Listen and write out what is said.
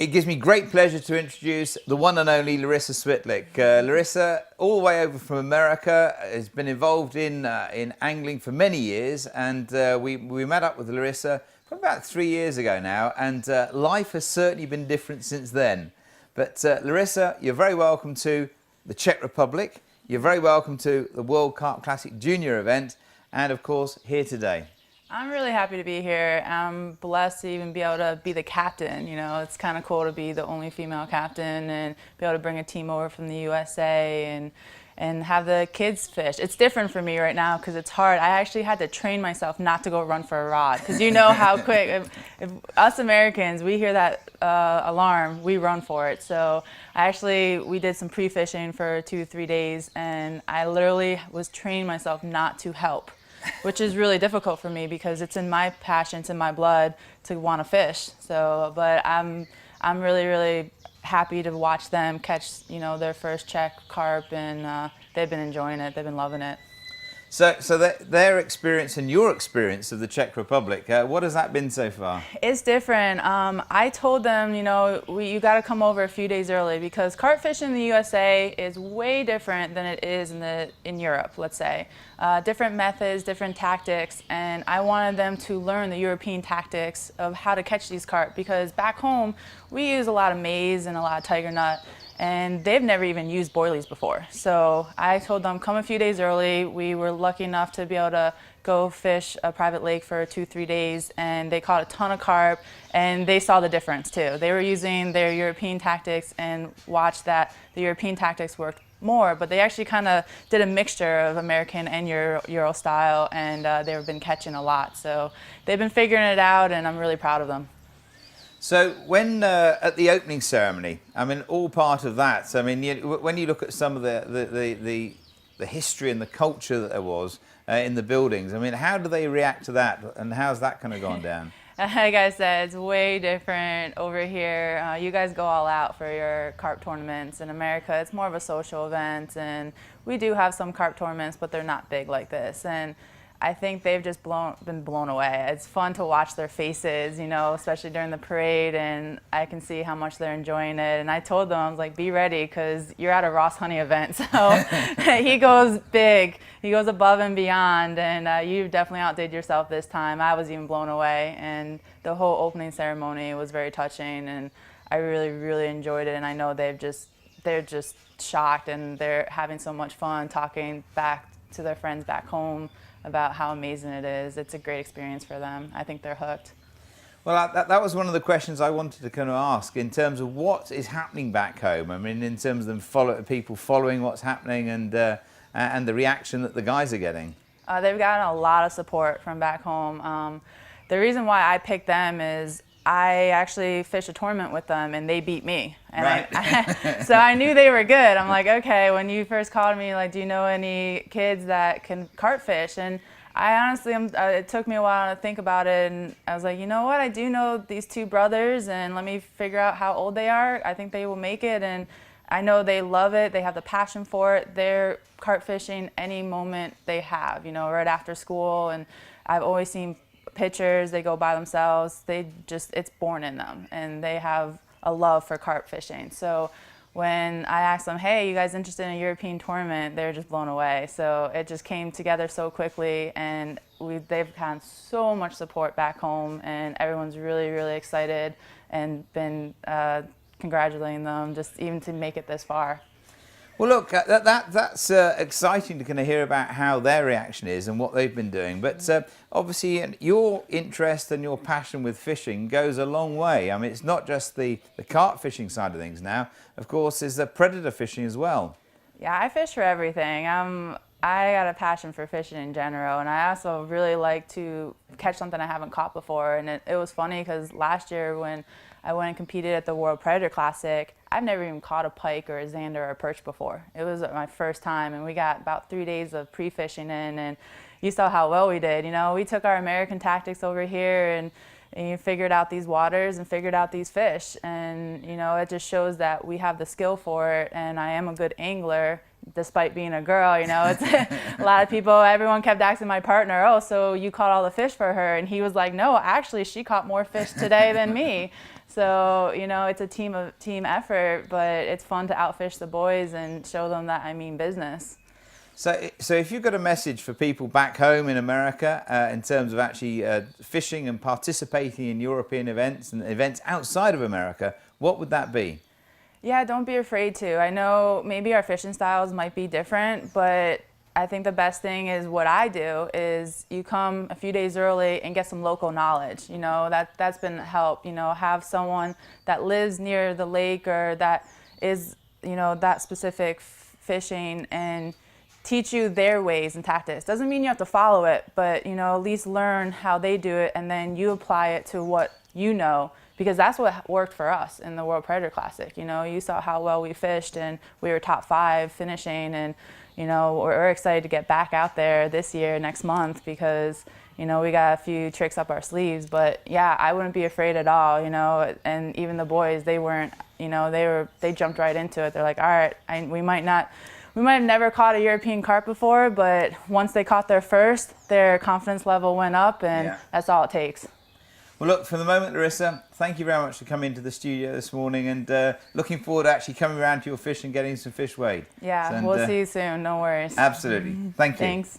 It gives me great pleasure to introduce the one and only Larysa Switlyk. Larysa, all the way over from America, has been involved in angling for many years, and we met up with Larysa probably about 3 years ago now, and life has certainly been different since then. But Larysa, you're very welcome to the Czech Republic, you're very welcome to the World Carp Classic Junior event, and of course here today. I'm really happy to be here. I'm blessed to even be able to be the captain. You know, it's kind of cool to be the only female captain and be able to bring a team over from the USA and have the kids fish. It's different for me right now because it's hard. I actually had to train myself not to go run for a rod because you know how quick, if us Americans, we hear that alarm, we run for it. So we did some pre-fishing for 2-3 days, and I literally was training myself not to help, which is really difficult for me because it's in my passion, it's in my blood to want to fish. So, but I'm really, really happy to watch them catch, you know, their first Czech carp, and they've been enjoying it. They've been loving it. So their experience and your experience of the Czech Republic, what has that been so far? It's different. I told them, you know, you got to come over a few days early because carp fishing in the USA is way different than it is in Europe, let's say. Different methods, different tactics, and I wanted them to learn the European tactics of how to catch these carp because back home we use a lot of maize and a lot of tiger nut, and they've never even used boilies before. So I told them, come a few days early. We were lucky enough to be able to go fish a private lake for 2-3 days, and they caught a ton of carp, and they saw the difference too. They were using their European tactics and watched that the European tactics worked more, but they actually kind of did a mixture of American and Euro style, and they've been catching a lot. So they've been figuring it out, and I'm really proud of them. So when at the opening ceremony, I mean, all part of that. I mean, when you look at some of the history and the culture that there was in the buildings, I mean, how do they react to that, and how's that kind of gone down? Like I said, it's way different over here. You guys go all out for your carp tournaments. In America, it's more of a social event, and we do have some carp tournaments, but they're not big like this. And I think they've just been blown away. It's fun to watch their faces, you know, especially during the parade, and I can see how much they're enjoying it. And I told them, I was like, be ready, because you're at a Ross Honey event. So he goes big, he goes above and beyond, and you definitely outdid yourself this time. I was even blown away, and the whole opening ceremony was very touching, and I really, really enjoyed it. And I know they're just shocked, and they're having so much fun talking back to their friends back home about how amazing it is. It's a great experience for them. I think they're hooked. Well, that was one of the questions I wanted to kind of ask in terms of what is happening back home. I mean, in terms of them people following what's happening and the reaction that the guys are getting. They've gotten a lot of support from back home. The reason why I picked them is I actually fished a tournament with them, and they beat me. And right. So I knew they were good. I'm like, okay, when you first called me, like, do you know any kids that can carp fish? And I honestly, it took me a while to think about it, and I was like, you know what, I do know these two brothers, and let me figure out how old they are. I think they will make it, and I know they love it. They have the passion for it. They're carp fishing any moment they have, you know, right after school, and I've always seen pictures, they go by themselves, it's born in them, and they have a love for carp fishing. So when I asked them, hey, you guys interested in a European tournament, they're just blown away. So it just came together so quickly, and they've had so much support back home, and everyone's really, really excited and been congratulating them just even to make it this far. Well, look, that's exciting to kind of hear about how their reaction is and what they've been doing. But obviously, your interest and your passion with fishing goes a long way. I mean, it's not just the carp fishing side of things now. Of course, there's the predator fishing as well. Yeah, I fish for everything. I got a passion for fishing in general, and I also really like to catch something I haven't caught before. And it was funny because last year when I went and competed at the World Predator Classic, I've never even caught a pike or a zander or a perch before. It was my first time, and we got about 3 days of pre-fishing in, and you saw how well we did. You know, we took our American tactics over here and you figured out these waters and figured out these fish, and you know, it just shows that we have the skill for it, and I am a good angler, despite being a girl, you know, it's a lot of people, everyone kept asking my partner, oh, so you caught all the fish for her? And he was like, no, actually, she caught more fish today than me. So, you know, it's a team effort, but it's fun to outfish the boys and show them that I mean business. So if you've got a message for people back home in America in terms of actually fishing and participating in European events and events outside of America, what would that be? Yeah, don't be afraid to. I know maybe our fishing styles might be different, but I think the best thing is what I do is you come a few days early and get some local knowledge. You know, that's been a help. You know, have someone that lives near the lake or that is, you know, that specific fishing and teach you their ways and tactics. Doesn't mean you have to follow it, but, you know, at least learn how they do it and then you apply it to what you know, because that's what worked for us in the World Predator Classic. You know, you saw how well we fished and we were top 5 finishing, and, you know, we're excited to get back out there this year, next month, because, you know, we got a few tricks up our sleeves. But yeah, I wouldn't be afraid at all, you know, and even the boys, they weren't, you know, they jumped right into it. They're like, all right, we might have never caught a European carp before, but once they caught their first, their confidence level went up, and that's all it takes. Well, look, for the moment, Larysa, thank you very much for coming into the studio this morning, and looking forward to actually coming around to your fish and getting some fish weighed. Yeah, And, we'll see you soon. No worries. Absolutely. Thank you. Thanks.